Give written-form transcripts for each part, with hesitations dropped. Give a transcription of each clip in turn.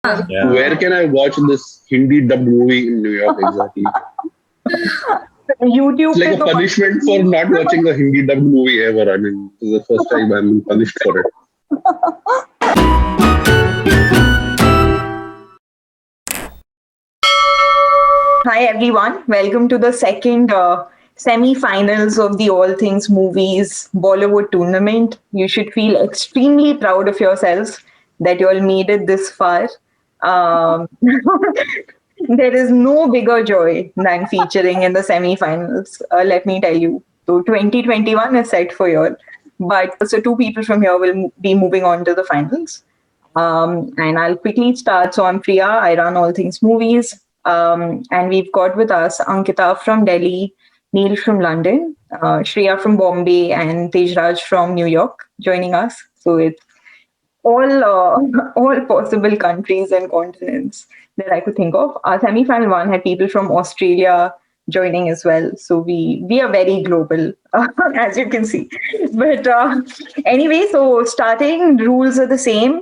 Yeah. Where can I watch this Hindi dubbed movie in New York exactly? It's YouTube like पे a तो punishment for not watching a Hindi dubbed movie ever. I mean, this is the first time I'm being punished for it. Hi everyone, welcome to the second semi-finals of the All Things Movies Bollywood tournament. You should feel extremely proud of yourselves that you all made it this far. Um, there is no bigger joy than featuring in the semi-finals. Let me tell you. So 2021 is set for you all, but so two people from here will be moving on to the finals. And I'll quickly start. So I'm Priya. I run All Things Movies. And we've got with us Ankita from Delhi, Neil from London, Shreya from Bombay, and Tejraj from New York joining us. So it's all possible countries and continents that I could think of. Our semi-final one had people from Australia joining as well. So we are very global, as you can see. But anyway, so starting rules are the same.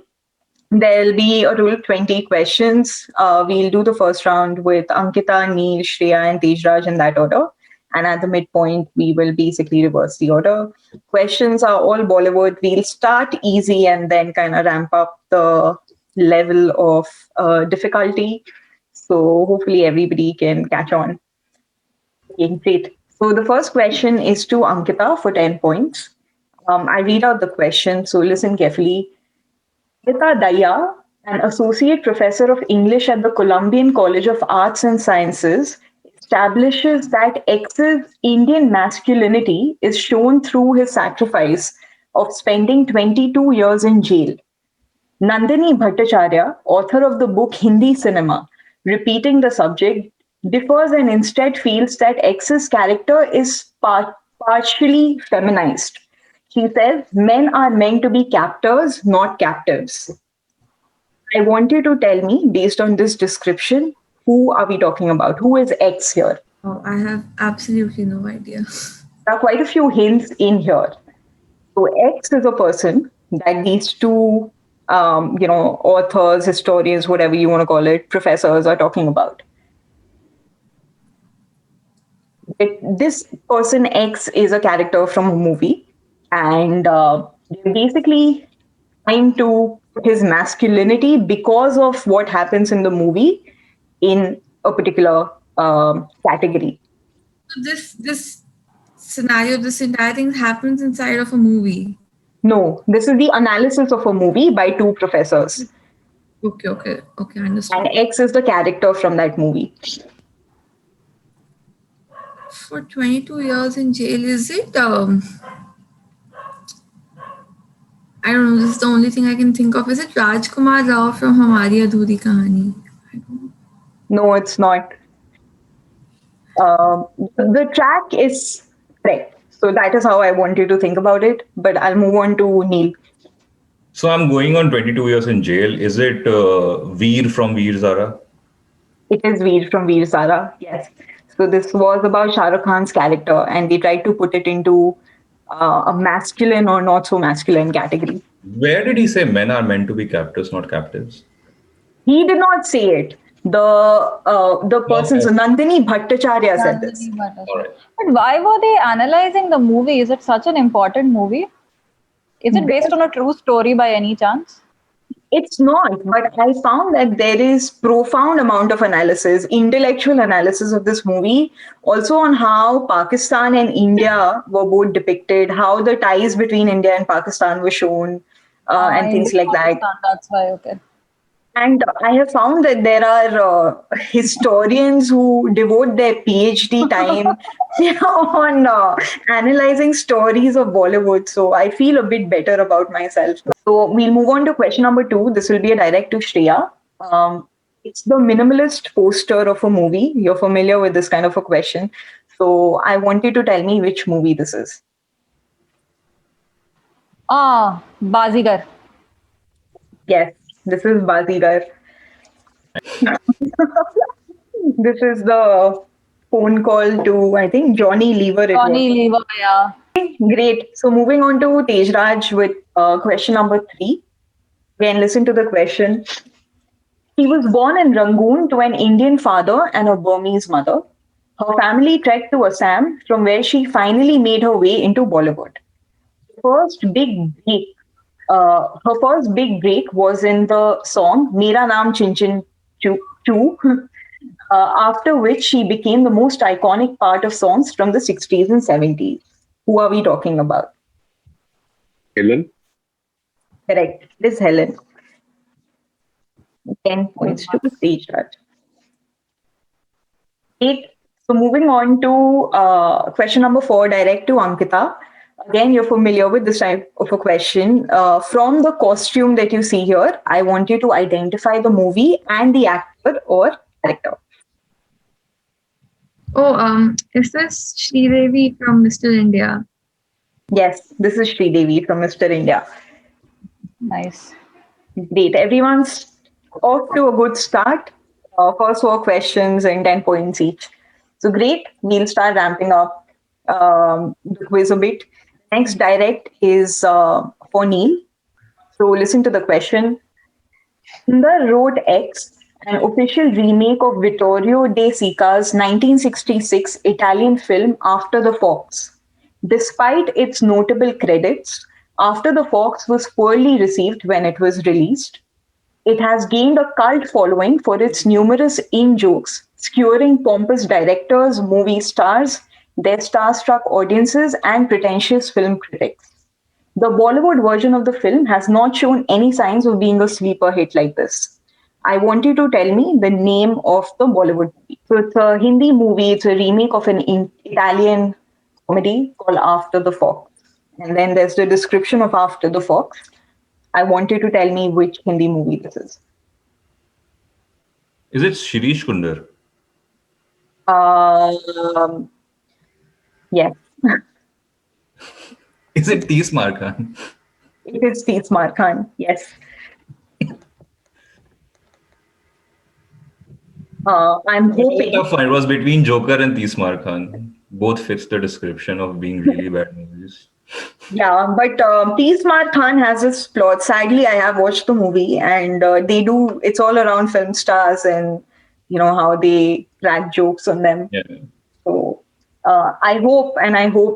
There'll be a total of 20 questions. We'll do the first round with Ankita, Neil, Shreya, and Tejraj in that order. And at the midpoint, we will basically reverse the order. Questions are all Bollywood. We'll start easy and then kind of ramp up the level of difficulty. So hopefully everybody can catch on. Okay, great. So the first question is to Ankita for 10 points. I read out the question, so listen carefully. Rita Daya, an associate professor of English at the Columbian College of Arts and Sciences, establishes that X's Indian masculinity is shown through his sacrifice of spending 22 years in jail. Nandini Bhattacharya, author of the book Hindi Cinema, repeating the subject, differs and instead feels that X's character is partially feminized. She says men are meant to be captors, not captives. I want you to tell me, based on this description, who are we talking about? Who is X here? Oh, I have absolutely no idea. There are quite a few hints in here. So X is a person that these two, authors, historians, whatever you want to call it, professors are talking about. This person X is a character from a movie, and they're basically trying to put his masculinity because of what happens in the movie in a particular category. So this scenario, this entire thing happens inside of a movie. No, this is the analysis of a movie by two professors, Okay, and understood. X is the character from that movie. For 22 years in jail, is it? I don't know. This is the only thing I can think of. Is it Rajkumar Rao from Hamari Adhuri Kahani? I don't. No, it's not. The track is correct. So that is how I want you to think about it. But I'll move on to Neil. So I'm going on 22 years in jail. Is it Veer from Veer Zara? It is Veer from Veer Zara. Yes. So this was about Shah Rukh Khan's character, and they tried to put it into a masculine or not so masculine category. Where did he say men are meant to be captives, not captives? He did not say it. The person, so Okay. Nandini Bhattacharya said this. Nandini All Bhattacharya. right. But why were they analyzing the movie? Is it such an important movie? Is it based on a true story by any chance? It's not, but I found that there is profound amount of analysis, intellectual analysis of this movie, also on how Pakistan and India were both depicted, how the ties between India and Pakistan were shown, and India, things like that. Pakistan, that's why, okay. And I have found that there are historians who devote their PhD time on analyzing stories of Bollywood. So I feel a bit better about myself. So we'll move on to question number two. This will be a direct to Shreya. It's the minimalist poster of a movie. You're familiar with this kind of a question. So I want you to tell me which movie this is. Bazigar. Yes, this is Bazigar. This is the phone call to, I think, Johnny Lever. It was. Johnny Lever, yeah. Great. So moving on to Tejraj with question number three. Again, listen to the question. She was born in Rangoon to an Indian father and a Burmese mother. Her family trekked to Assam, from where she finally made her way into Bollywood. First big break, Her first big break was in the song "Mera Naam Chin Chin Choo," after which she became the most iconic part of songs from the 60s and 70s. Who are we talking about? Helen? Correct. It is Helen. 10 points to the stage judge. 8. So moving on to question number 4, direct to Ankita. Again, you're familiar with this type of a question. From the costume that you see here, I want you to identify the movie and the actor or character. Oh, is this Sridevi from Mr. India? Yes, this is Sridevi from Mr. India. Nice. Great. Everyone's off to a good start. First 4 questions and 10 points each. So great. We'll start ramping up the quiz a bit. Next direct is for Neil. So listen to the question. Sundar wrote X, an official remake of Vittorio De Sica's 1966 Italian film After the Fox. Despite its notable credits, After the Fox was poorly received when it was released. It has gained a cult following for its numerous in-jokes, skewering pompous directors, movie stars, their starstruck audiences, and pretentious film critics. The Bollywood version of the film has not shown any signs of being a sleeper hit like this. I want you to tell me the name of the Bollywood movie. So it's a Hindi movie, it's a remake of an Italian comedy called After the Fox. And then there's the description of After the Fox. I want you to tell me which Hindi movie this is. Is it Shirish Kundar? Yes, Is it Tees Markan? it is Tees Markan. Yes. I'm hoping. Tough one. It was between Joker and Tees Markan. Both fits the description of being really bad movies. Yeah, but Tees Markan has this plot. Sadly, I have watched the movie, and it's all around film stars and how they crack jokes on them. Yeah. So I hope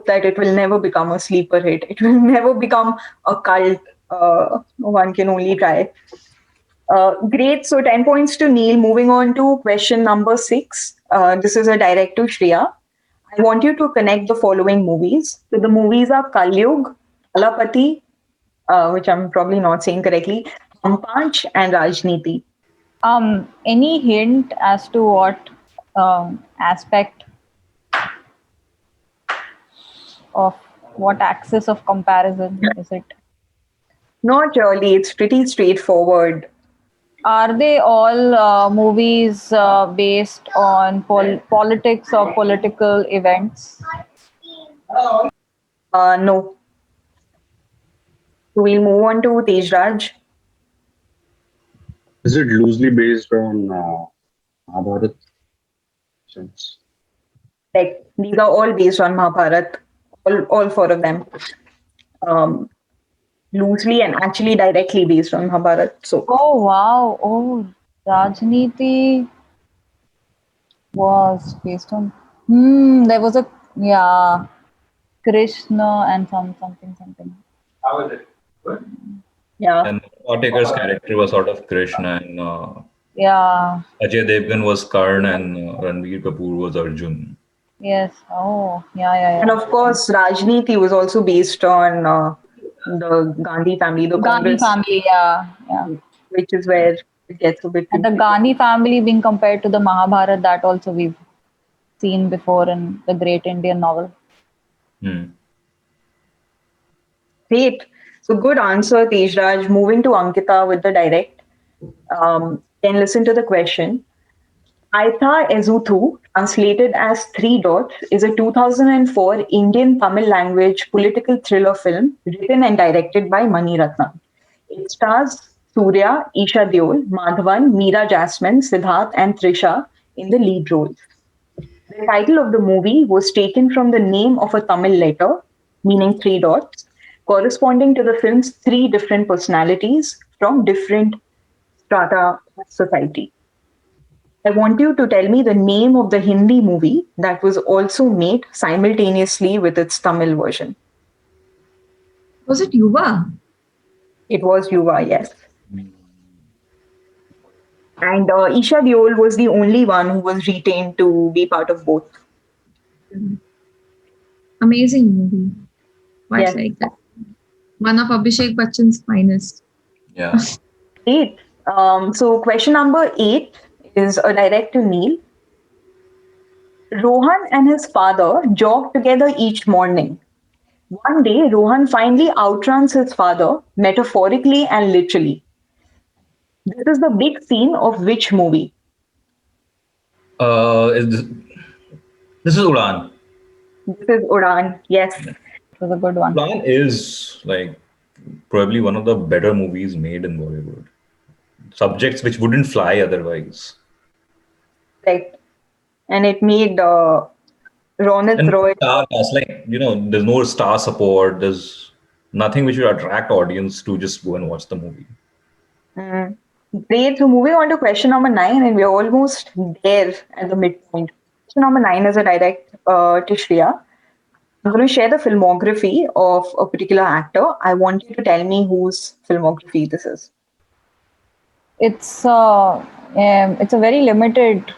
that it will never become a sleeper hit. It will never become a cult. One can only try. Great. So 10 points to Neil. Moving on to question number 6. This is a direct to Shreya. I want you to connect the following movies. So the movies are Kalyug, Alapati, which I'm probably not saying correctly, Panch, and Rajniti. Any hint as to what aspect of what axis of comparison is it? Not really. It's pretty straightforward. Are they all movies based on politics or political events? No. So we'll move on to Tejraj. Is it loosely based on Mahabharat? Like these are all based on Mahabharat. All 4 of them. Loosely and actually directly based on Mahabharat. So Oh wow! Oh, Rajniti was based on. There was a Krishna and something. yeah. And Partaker's character was sort of Krishna, and Yeah. Ajay Devgan was Karn, and Ranbir Kapoor was Arjun. Yes. Oh, yeah. And of course, Rajniti was also based on the Gandhi family, the Gandhi Congress, family. Yeah. which is where it gets a bit. And the Gandhi family being compared to the Mahabharata, that also we've seen before in the Great Indian Novel. Great. So good answer, Tejraj. Moving to Ankita with the direct. Then listen to the question. Aitha Ezuthu, translated as Three Dots, is a 2004 Indian Tamil language political thriller film written and directed by Mani Ratnam. It stars Surya, Isha Deol, Madhavan, Meera Jasmine, Siddharth, and Trisha in the lead roles. The title of the movie was taken from the name of a Tamil letter, meaning 3 dots, corresponding to the film's 3 different personalities from different strata Society. I want you to tell me the name of the Hindi movie that was also made simultaneously with its Tamil version. Was it Yuva? It was Yuva, yes. And Isha Deol was the only one who was retained to be part of both. Amazing movie. Quite Yes. like that. One of Abhishek Bachchan's finest. Yeah. 8. So question number 8 is a direct to Neil. Rohan and his father jog together each morning. One day, Rohan finally outruns his father, metaphorically and literally. This is the big scene of which movie? This is Udan. This is Udan. Yes. It was a good one. Udan is like probably one of the better movies made in Bollywood. Subjects which wouldn't fly otherwise. Right. And it made Ronit And Roy. star cast, like, there's no star support. There's nothing which would attract audience to just go and watch the movie. Great. So moving on to question number 9, and we're almost there at the midpoint. Question number 9 is a direct to Shreya. I'm going to share the filmography of a particular actor. I want you to tell me whose filmography this is. It's a very limited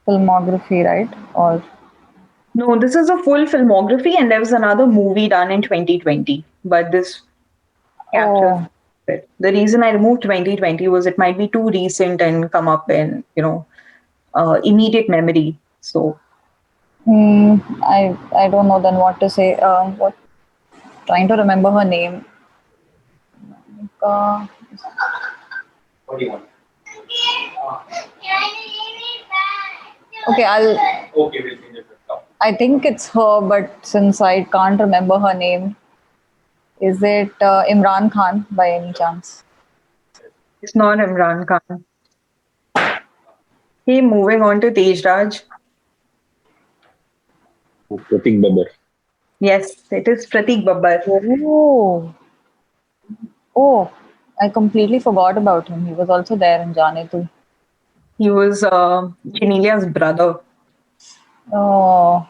filmography, right? Or No, this is a full filmography, and there was another movie done in 2020, but this captures it. The reason I removed 2020 was it might be too recent and come up in, immediate memory. So, I don't know then what to say. Trying to remember her name. Uh, okay, I think it's her, but since I can't remember her name, is it Imran Khan by any chance? it's not Imran Khan. Okay, moving on to Tej Raj. Pratik Babbar. Yes, it is Pratik Babbar. Oh, I completely forgot about him. He was also there in Jaane Tu. He was Genelia's brother. Oh,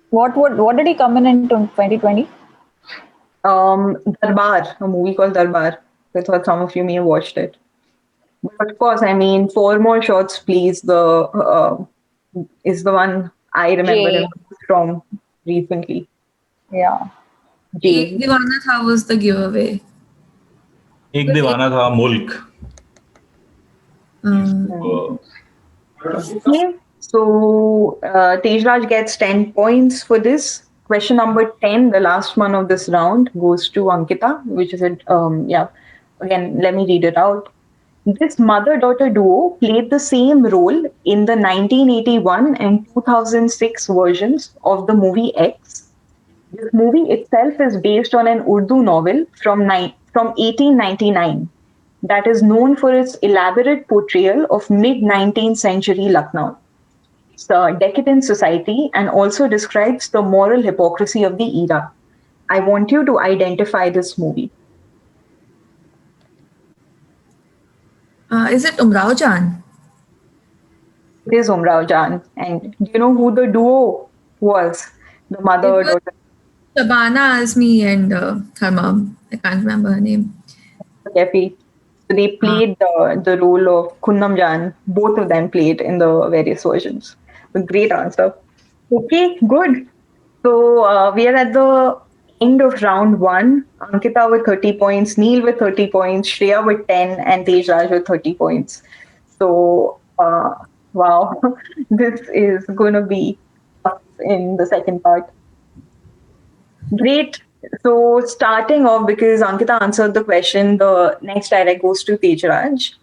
what did he come in 2020? Darbar, a movie called Darbar. I thought some of you may have watched it. But of course, I mean, 4 More Shots, Please, is the one I remember Jay. him from recently. Yeah. Jay. Divana Tha was the giveaway. Ek Dewana Tha Mulk. Okay. So Tej Raj gets 10 points for this. Question number 10, the last one of this round, goes to Ankita, which is again, let me read it out. This mother-daughter duo played the same role in the 1981 and 2006 versions of the movie X. This movie itself is based on an Urdu novel from 1899 that is known for its elaborate portrayal of mid-19th century Lucknow. It's a decadent society and also describes the moral hypocrisy of the era. I want you to identify this movie. Is it Umrao Jan? It is Umrao Jan. And do you know who the duo was? The mother-daughter. Shabana Azmi and her mom. I can't remember her name. Kefi. So they played the role of Kunnam Jan. Both of them played in the various versions. A great answer. Okay, good. So we are at the end of round 1. Ankita with 30 points, Neil with 30 points, Shreya with 10, and Tej Raj with 30 points. So, wow, this is going to be tough in the second part. Great. So starting off, because Ankita answered the question, the next direct goes to Tej Raj.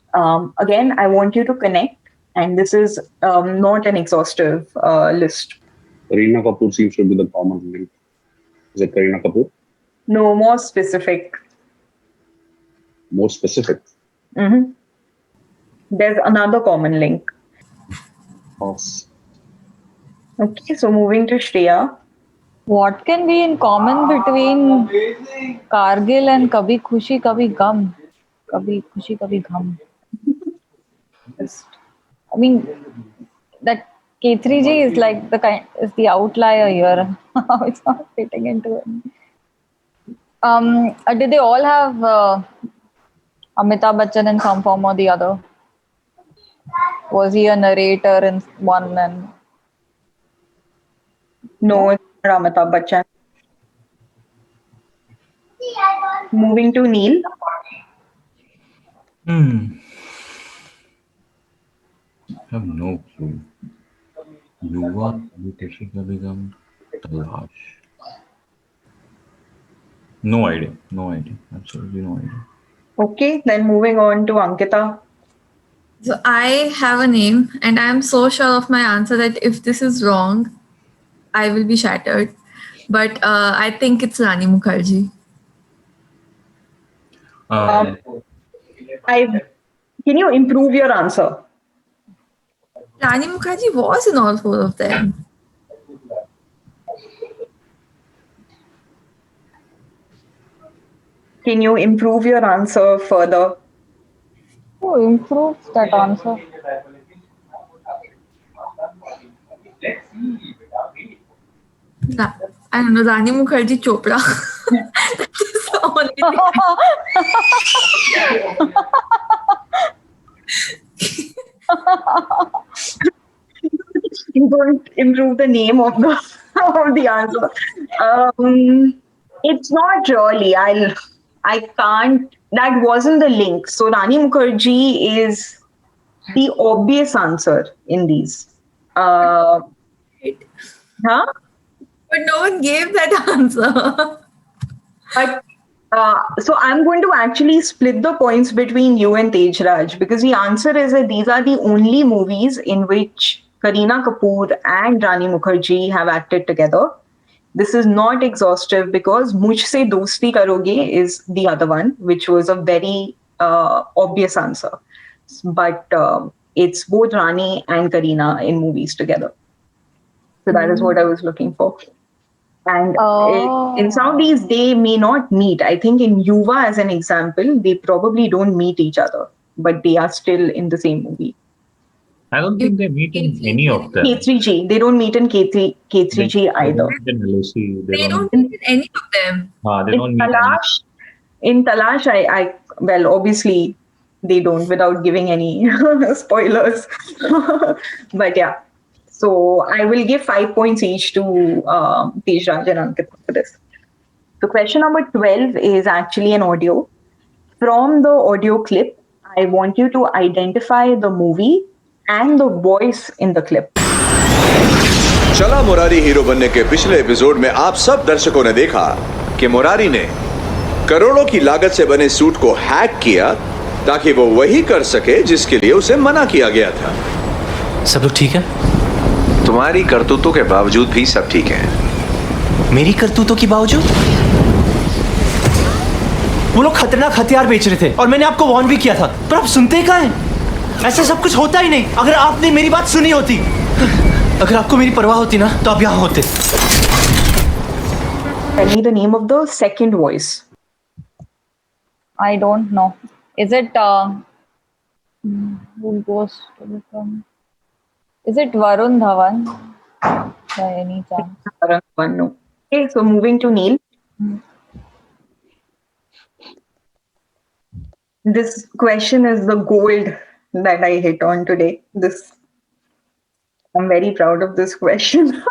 Again, I want you to connect, and this is not an exhaustive list. Kareena Kapoor seems to be the common link. Is it Kareena Kapoor? No, more specific. More specific. Mm-hmm. There's another common link. Horse. Okay, so moving to Shreya. What can be in common between Kargil and Kabhi Khushi Kabhi Gum? Kabhi Khushi Kabhi Gham. Just, I mean, that K3G is like is the outlier here. It's not fitting into it. Did they all have Amitabh Bachchan in some form or the other? Was he a narrator in one and No, it's not Amitabh Bachchan. Moving to Neil. I have no clue. Yuva, Khushi Kabhi Gham, Talash. No idea. No idea. Absolutely no idea. Okay, then moving on to Ankita. So I have a name, and I am so sure of my answer that if this is wrong, I will be shattered. But I think it's Rani Mukherjee. Can you improve your answer? Rani Mukherjee was in all four of them. Can you improve your answer further? who improves that answer? I don't know, Rani Mukherjee Chopra. That is the only thing. You don't improve the name of the of the answer. It's not really. I can't. That wasn't the link. So Rani Mukherjee is the obvious answer in these. Huh? But no one gave that answer. But so I'm going to actually split the points between you and Tej Raj, because the answer is that these are the only movies in which Kareena Kapoor and Rani Mukherjee have acted together. This is not exhaustive because Mujhse Dosti Karoge is the other one, which was a very obvious answer. But it's both Rani and Kareena in movies together. So that is what I was looking for. And in some of these, they may not meet. I think in Yuva, as an example, they probably don't meet each other, but they are still in the same movie. I don't think they meet in any of them. K3G, they don't meet in K3G either. They don't meet in LOC. They don't meet in any of them. They don't meet In Talash, I well, obviously they don't, without giving any spoilers. But yeah, so I will give 5 points each to Tej Raj and Ankita for this. So question number 12 is actually an audio. From the audio clip, I want you to identify the movie and the voice in the clip. चला Murari hero बनने के पिछले episode में आप सब दर्शकों ने देखा कि मुरारी ने करोड़ों की लागत से बने सूट को हैक किया ताकि वो वही कर सके जिसके लिए उसे मना किया गया था। सब लोग ठीक है? तुम्हारी करतूतों के बावजूद भी सब ठीक है। मेरी करतूतों के बावजूद? वो लोग खतरनाक हथियार बेच रहे थे और मैंने आपको वार्न भी किया था, पर आप सुनते कहाँ हैं? ऐसा सब कुछ होता ही नहीं। अगर आपने मेरी बात सुनी होती, अगर आपको मेरी परवाह होती ना, तो आप यहाँ होते। Tell me the name of the second voice. I don't know. Is it who goes to become? Is it Varun Dhawan by any chance? No. Okay, so moving to Neil. This question is the gold that I hit on today. I'm very proud of this question.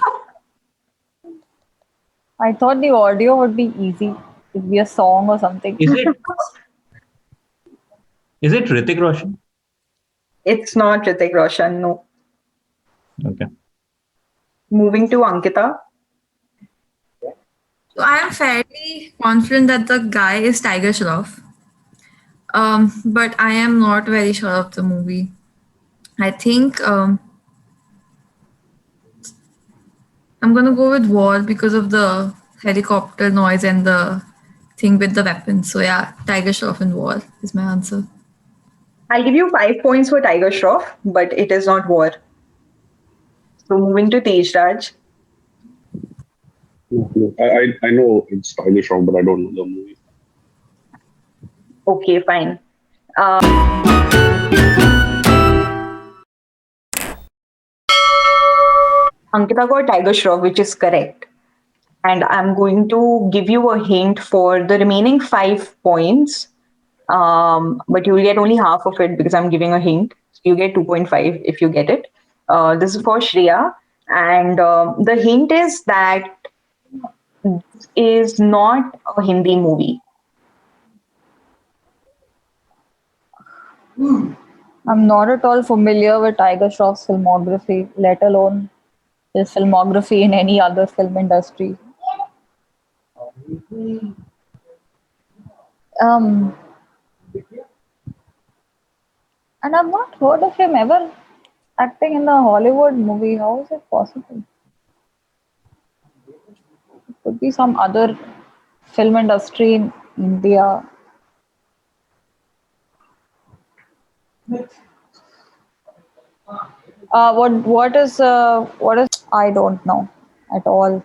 I thought the audio would be easy. It'd be a song or something. Is it Hrithik Roshan? It's not Hrithik Roshan, no. Okay. Moving to Ankita. So I am fairly confident that the guy is Tiger Shroff. But I am not very sure of the movie. I think I'm going to go with War because of the helicopter noise and the thing with the weapons. So yeah, Tiger Shroff and War is my answer. I'll give you 5 points for Tiger Shroff, but it is not War. So moving to Tej Raj. I know it's Tiger Shroff, but I don't know the movie. Okay, fine. Ankita got Tiger Shroff, which is correct. And I'm going to give you a hint for the remaining 5 points. But you'll get only half of it because I'm giving a hint. You get 2.5 if you get it. This is for Shreya. And the hint is that this is not a Hindi movie. I'm not at all familiar with Tiger Shroff's filmography, let alone his filmography in any other film industry. And I've not heard of him ever acting in a Hollywood movie. How is it possible? It could be some other film industry in India. What is I don't know at all.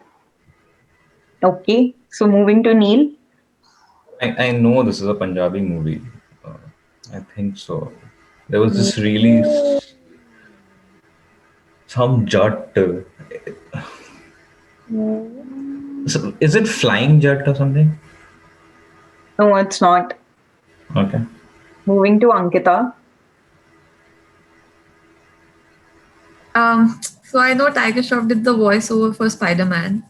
Okay, so moving to Neil. I know this is a Punjabi movie. I think so. There was this really some Jat. So is it Flying Jat or something? No, it's not. Okay. Moving to Ankita. So I know Tiger Shroff did the voiceover for Spider-Man.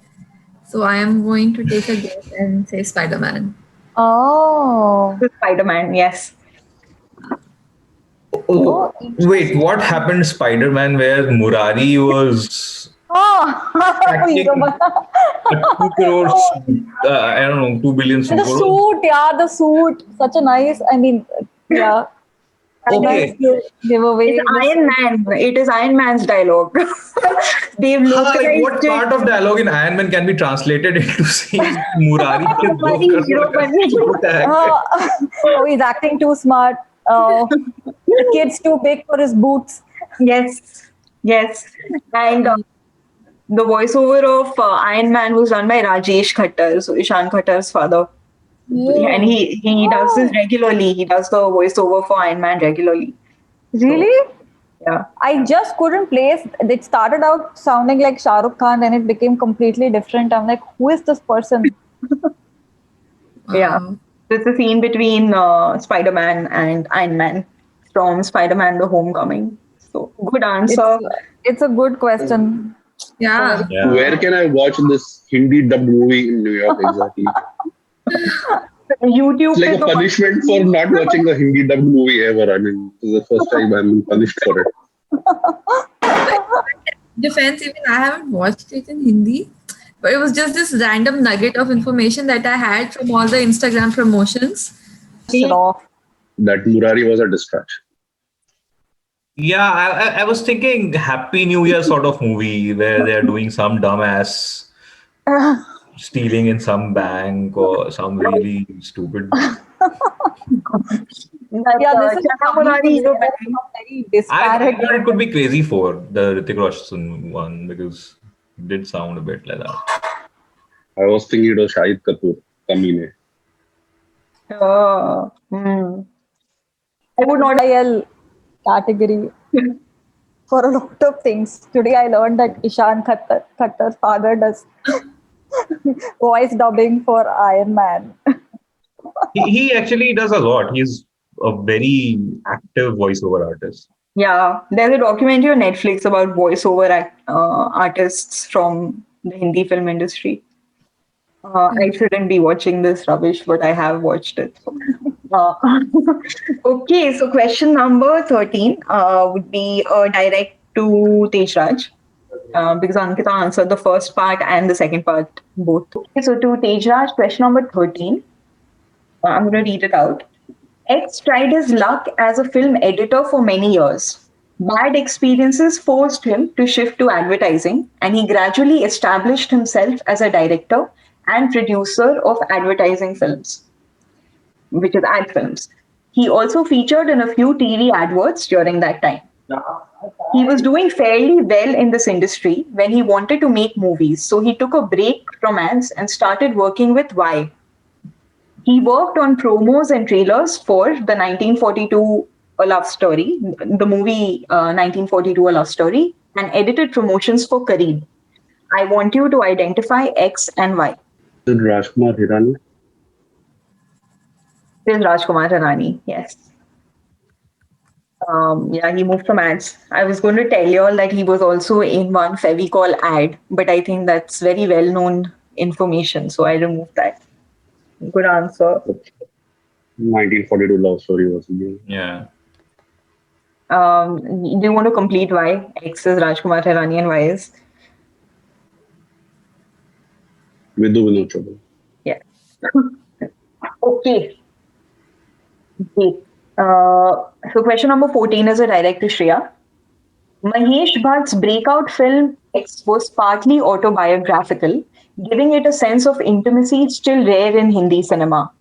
So I am going to take a guess and say Spider-Man. Oh. Spider-Man, yes. Oh, wait, what happened to Spider-Man where Murari was acting a 2 crore, I don't know, 2 billion The super? suit, yeah, the suit. Such a nice, yeah. Okay. Nice giveaway. It's Iron Man. It is Iron Man's dialogue. They've Like localized what part of dialogue in Iron Man can be translated into saying Murari? Oh, he's acting too smart. The kid's too big for his boots. Yes, yes. And the voiceover of Iron Man was done by Rajesh Khattar, so Ishan Khattar's father. And he does this regularly. He does the voiceover for Iron Man regularly. Really? Yeah. I just couldn't place. It started out sounding like Shah Rukh Khan, then it became completely different. I'm like, who is this person? Yeah. It's a scene between Spider-Man and Iron Man from Spider-Man: The Homecoming. So good answer. It's a good question. Yeah. Where can I watch this Hindi dubbed movie in New York exactly? YouTube. It's like a punishment for not watching a Hindi dubbed movie ever. I mean, this is the first time I'm being punished for it. Defense, even I haven't watched it in Hindi, but it was just this random nugget of information that I had from all the Instagram promotions. That Murari was a distraction. Yeah, I was thinking Happy New Year sort of movie where they're doing some dumbass stealing in some bank or some really stupid. Yeah, this is very disparate. I thought it could be Crazy 4, the Hrithik Roshan one, because it did sound a bit like that. I was thinking it was Shahid Kapoor, Kamine. I would not IL category for a lot of things. Today I learned that Ishan Khattar's father does voice dubbing for Iron Man. He actually does a lot. He's a very active voiceover artist. Yeah, there's a documentary on Netflix about voiceover artists from the Hindi film industry. I shouldn't be watching this rubbish, but I have watched it. Okay, so question number 13 would be direct to Tejraj, because Ankita answered the first part and the second part both. Okay, so to Tejraj, question number 13. I'm going to read it out. X tried his luck as a film editor for many years. Bad experiences forced him to shift to advertising, and he gradually established himself as a director and producer of advertising films, which is ad films. He also featured in a few TV adverts during that time. He was doing fairly well in this industry when he wanted to make movies, so he took a break from ads and started working with Y. He worked on promos and trailers for the 1942 A Love Story, the movie 1942 A Love Story, and edited promotions for Kareem. I want you to identify X and Y. Is it Rajkumar Hirani? This is Rajkumar Hirani, yes. Yeah, he moved from ads. I was going to tell you all that he was also in one Fevicol ad, but I think that's very well known information, so I removed that. Good answer. 1942 love story was again. Yeah. Do you want to complete why X is Rajkumar Hirani and Y is? Vidhu Vinod Chopra. Yeah. Okay. Great. So question number 14 is a direct to Shreya. Mahesh Bhatt's breakout film X was partly autobiographical, giving it a sense of intimacy still rare in Hindi cinema.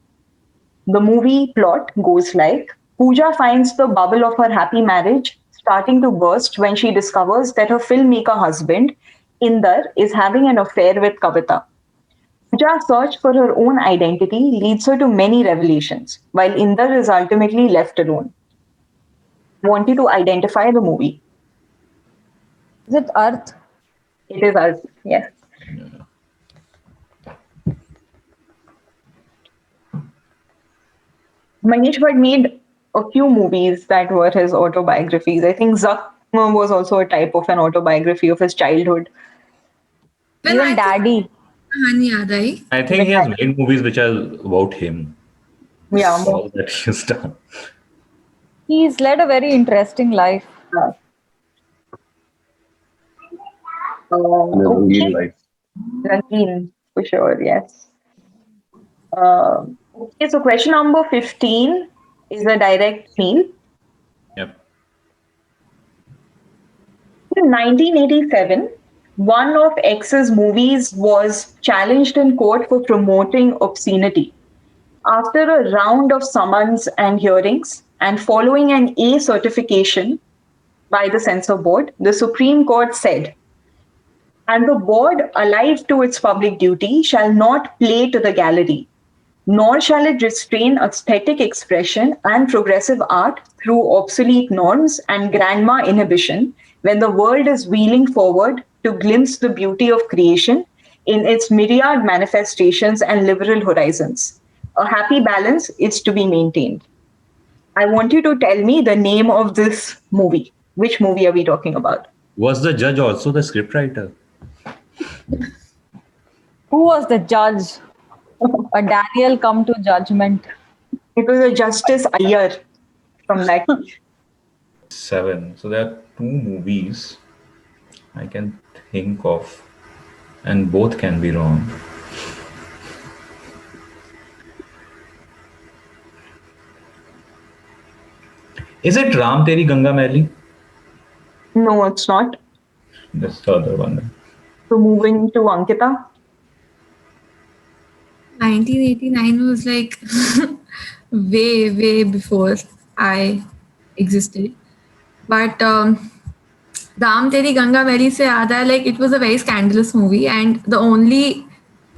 The movie plot goes like Pooja finds the bubble of her happy marriage starting to burst when she discovers that her filmmaker husband, Inder, is having an affair with Kavita. Pooja's search for her own identity leads her to many revelations, while Inder is ultimately left alone. I want you to identify the movie. Is it Earth? It is us, yes. Manish Bhatt made a few movies that were his autobiographies. I think Zakhma was also a type of an autobiography of his childhood. When Even I Daddy. कहानी याद आई. I think he has made movies which are about him. Yeah, All that he has done. He's led a very interesting life. And a okay. Rangeen life. Rangeen, for sure, yes. Okay, so question number 15 is a direct meal. Yep. In 1987, one of X's movies was challenged in court for promoting obscenity. After a round of summons and hearings, and following an A certification by the censor board, the Supreme Court said, and the board, alive to its public duty, shall not play to the gallery, nor shall it restrain aesthetic expression and progressive art through obsolete norms and grandma inhibition when the world is wheeling forward to glimpse the beauty of creation in its myriad manifestations and liberal horizons. A happy balance is to be maintained. I want you to tell me the name of this movie. Which movie are we talking about? Was the judge also the scriptwriter? Who was the judge? A Daniel come to judgment. It was a Justice Iyer from that. 7. So there are 2 movies I can think of, and both can be wrong. Is it Ram Teri Ganga Maili? No, it's not. That's the other one. So moving to Ankita. 1989 was like way before I existed. But Ram Teri Ganga Meri se yaad hai, like it was a very scandalous movie, and the only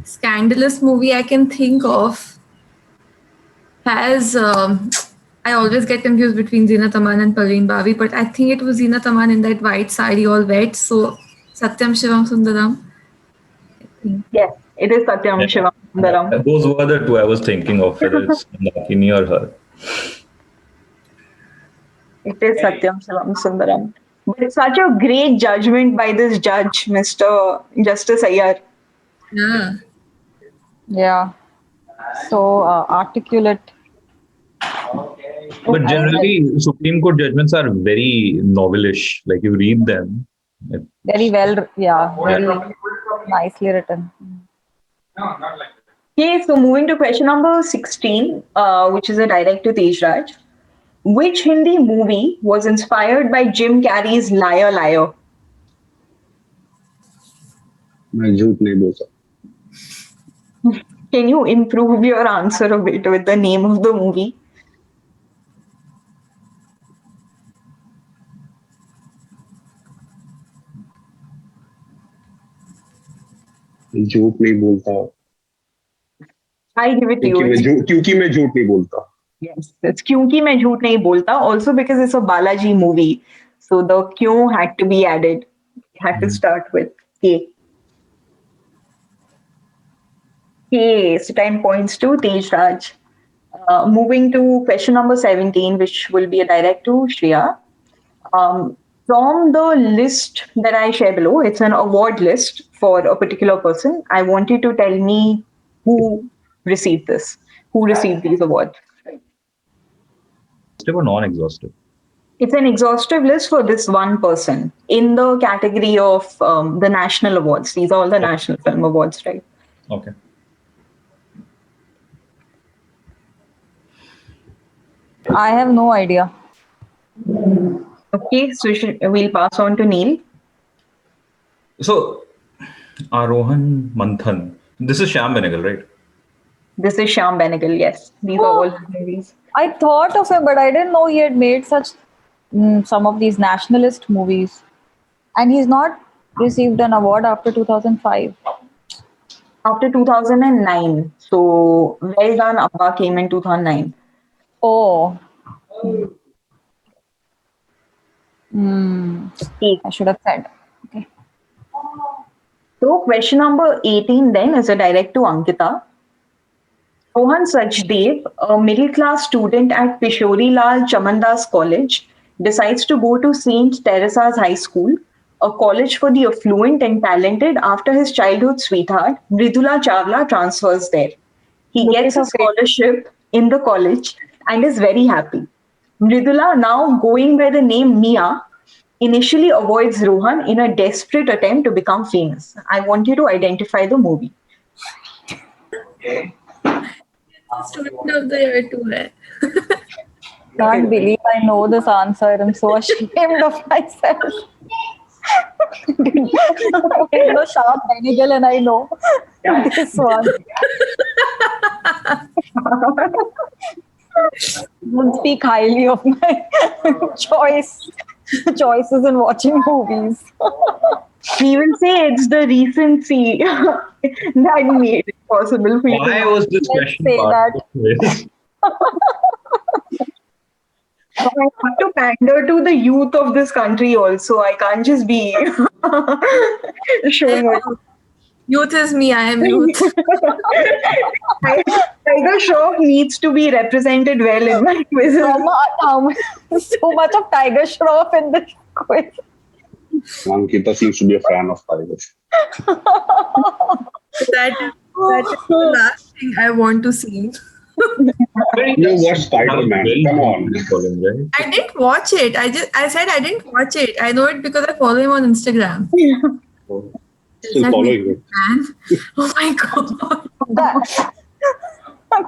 scandalous movie I can think of has I always get confused between Zinat Aman and Parveen Babi, but I think it was Zinat Aman in that white sari all wet. So Satyam Shivam Sundaram. I think. Yes, it is Satyam Shivam Sundaram. Those were the 2 I was thinking of, whether it's Nakini or her. It is Satyam Shivam Sundaram. But it's such a great judgment by this judge, Mr. Justice Iyer. Yeah. Yeah. So articulate. But generally, Supreme Court judgments are very novelish. Like you read them. Very well, yeah, very nicely written. Okay, so moving to question number 16, which is a direct to Tejraj. Which Hindi movie was inspired by Jim Carrey's Liar Liar? मैं झूठ नहीं बोल सकता. Can you improve your answer a bit with the name of the movie? झूठ नहीं बोलता. I give it to you. क्योंकि मैं झूठ नहीं बोलता. Yes, it's Kyunki Main Jhoot Nahi Bolta. Also because it's a Balaji movie, so the Kyun had to be added. It had to start with K. Okay, so 10 points to Tej Raj. Moving to question number 17, which will be a direct to Shreya. From the list that I share below, it's an award list for a particular person. I want you to tell me who received this, who received these awards. Exhaustive or non-exhaustive? It's an exhaustive list for this one person in the category of the national awards. These are all the national film awards, right? Okay. I have no idea. Okay, so we'll pass on to Neil. So, Arohan Manthan. This is Shyam Benegal, right? This is Shyam Benegal, yes. These are all his movies. I thought of him, but I didn't know he had made such some of these nationalist movies. And he's not received an award after 2005. After 2009. So, Well Done Abba came in 2009. Oh. I should have said. Okay. So, question number 18 then is a direct to Ankita. Rohan Sachdev, a middle-class student at Pishori Lal Chamandas College, decides to go to St. Teresa's High School, a college for the affluent and talented after his childhood sweetheart, Mridula Chawla, transfers there. He gets a scholarship in the college and is very happy. Mridula, now going by the name Mia, initially avoids Rohan in a desperate attempt to become famous. I want you to identify the movie. Student of the year too hai. Can't believe I know this answer. I'm so ashamed of myself. I know Shyam Benegal and I know this one. Don't speak highly of my choices in watching movies. We will say it's the recency that made it possible for you. Why was this question say part that. of this? I have to pander to the youth of this country also. I can't just be showing what. Youth is me, I am youth. Tiger Shroff needs to be represented well in my quiz. So much of Tiger Shroff in this quiz. Ankita seems to be a fan of Tigers. That is the last thing I want to see. You watched Spider-Man. Come on. Right? I didn't watch it. I said I didn't watch it. I know it because I follow him on Instagram. Still following it. Man. Oh my god.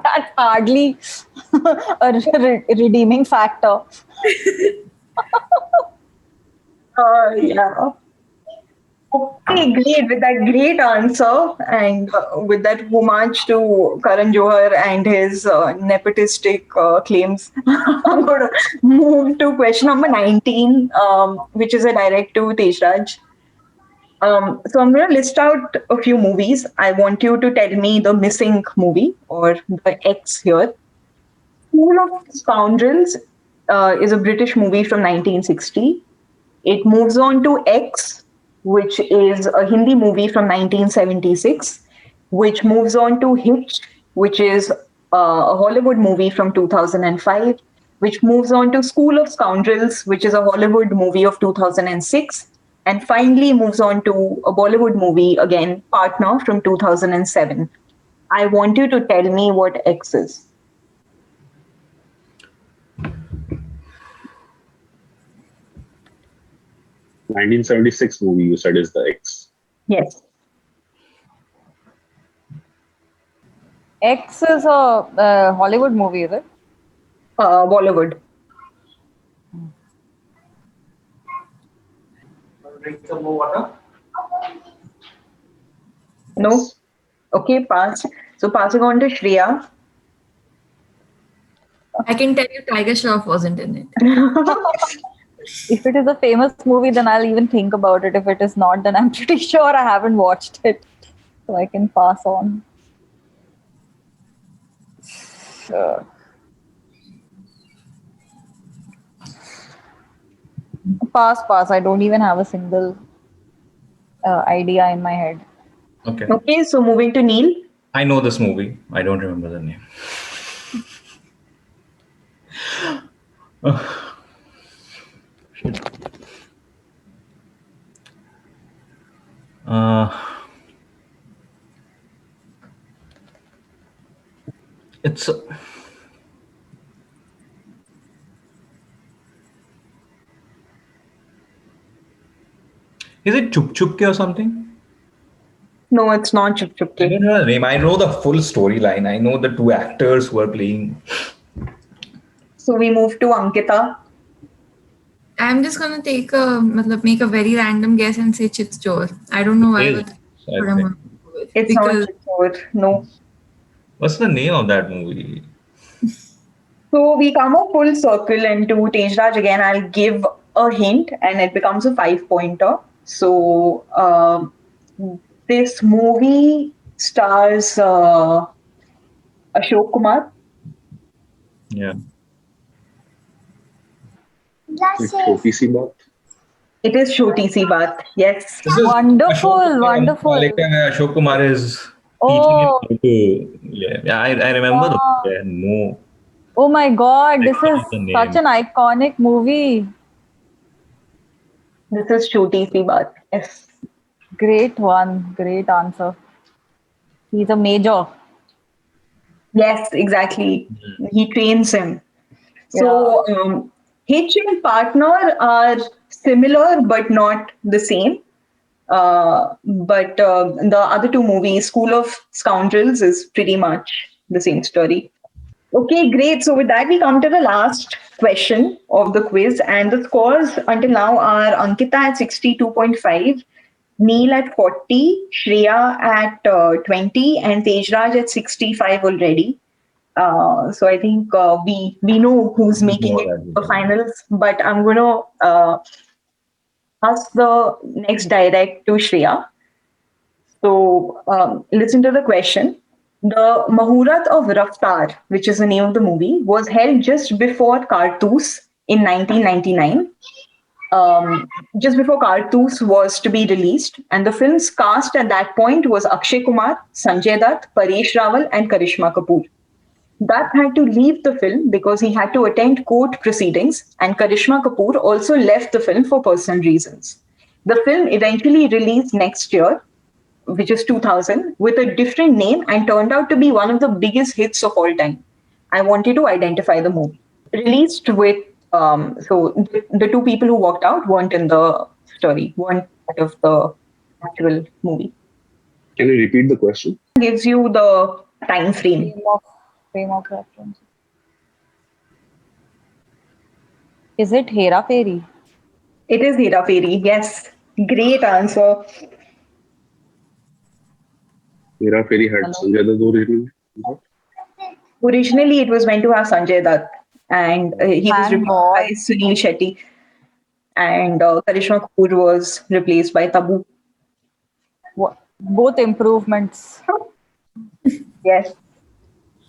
That's hardly a redeeming factor. Yeah. Okay, great. With that great answer and with that homage to Karan Johar and his nepotistic claims, I'm going to move to question number 19, which is a direct to Tej Raj. So I'm going to list out a few movies. I want you to tell me the missing movie or the X here. School of Scoundrels is a British movie from 1960. It moves on to X, which is a Hindi movie from 1976, which moves on to Hitch, which is a Hollywood movie from 2005, which moves on to School of Scoundrels, which is a Hollywood movie of 2006, and finally moves on to a Bollywood movie, again, Partner from 2007. I want you to tell me what X is. The 1976 movie you said is the X. Yes. X is a Hollywood movie, is it? Bollywood. No? Okay, pass. So passing on to Shreya. I can tell you Tiger Shroff wasn't in it. If it is a famous movie, then I'll even think about it. If it is not, then I'm pretty sure I haven't watched it. So I can pass on. Pass. I don't even have a single idea in my head. Okay. Okay, so moving to Neil. I know this movie. I don't remember the name. Uh, it's is it Chup Chup Ke or something? No, it's not Chup Chup I Ke. don't know the name. I know the full storyline. I know the two actors who are playing. So we move to Ankita. I'm just gonna make a very random guess and say Chit Chor. I don't know why, It but is, I but I'm think. gonna go with it. It's not Chittor. No. What's the name of that movie? So we come a full circle into Tejraj again. I'll give a hint and it becomes a 5-pointer. So this movie stars Ashok Kumar. Yeah. Like Choti Si Baat. It is Choti Si Baat. Yes. This is Wonderful, Ashok Kumar, wonderful. Ashok Kumar is teaching him Oh, how to. Yeah, I remember the wow. movie. No, Oh my God, I this can't is remember the such name. an iconic movie. This is Choti Si Baat. Yes. Great one, great answer. He's a major. Yes, exactly. He trains him. So Hitch and Partner are similar but not the same. But the other two movies, School of Scoundrels, is pretty much the same story. Okay, great. So with that, we come to the last question of the quiz, and the scores until now are Ankita at 62.5, Neil at 40, Shreya at 20, and Tejraj at 65 already. So I think we know who's making More it than the finals, but I'm going to ask the next direct to Shreya. So listen to the question. The Mahurat of Raftar, which is the name of the movie, was held just before Kartoos in 1999. Just before Kartoos was to be released, and the film's cast at that point was Akshay Kumar, Sanjay Dutt, Paresh Rawal, and Karishma Kapoor. Dutt had to leave the film because he had to attend court proceedings, and Karishma Kapoor also left the film for personal reasons. The film eventually released next year, which is 2000, with a different name and turned out to be one of the biggest hits of all time. I wanted to identify the movie. Released with, the two people who walked out weren't in the story, weren't part of the actual movie. Can you repeat the question? Gives you the time frame. Frame of reference. Is it Hera Fairy? It is Hera Fairy, yes. Great answer. Hera Fairy had Sanjay Dutt originally. Originally, it was meant to have Sanjay Dutt, and he was Thank replaced God. by Sunil Shetty, and Karishma Kapoor was replaced by Tabu. Both improvements. Yes.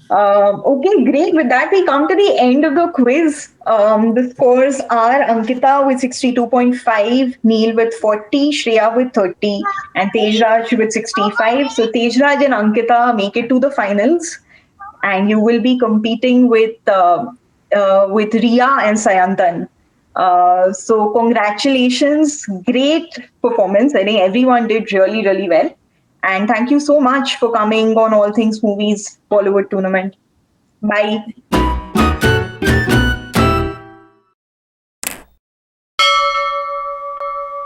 Okay, great. With that, we come to the end of the quiz. The scores are Ankita with 62.5, Neil with 40, Shreya with 30, and Tejraj with 65. So Tejraj and Ankita make it to the finals, and you will be competing with Riya and Sayantan. So congratulations, great performance. I think everyone did really, really well. And thank you so much for coming on All Things Movies Bollywood tournament. Bye.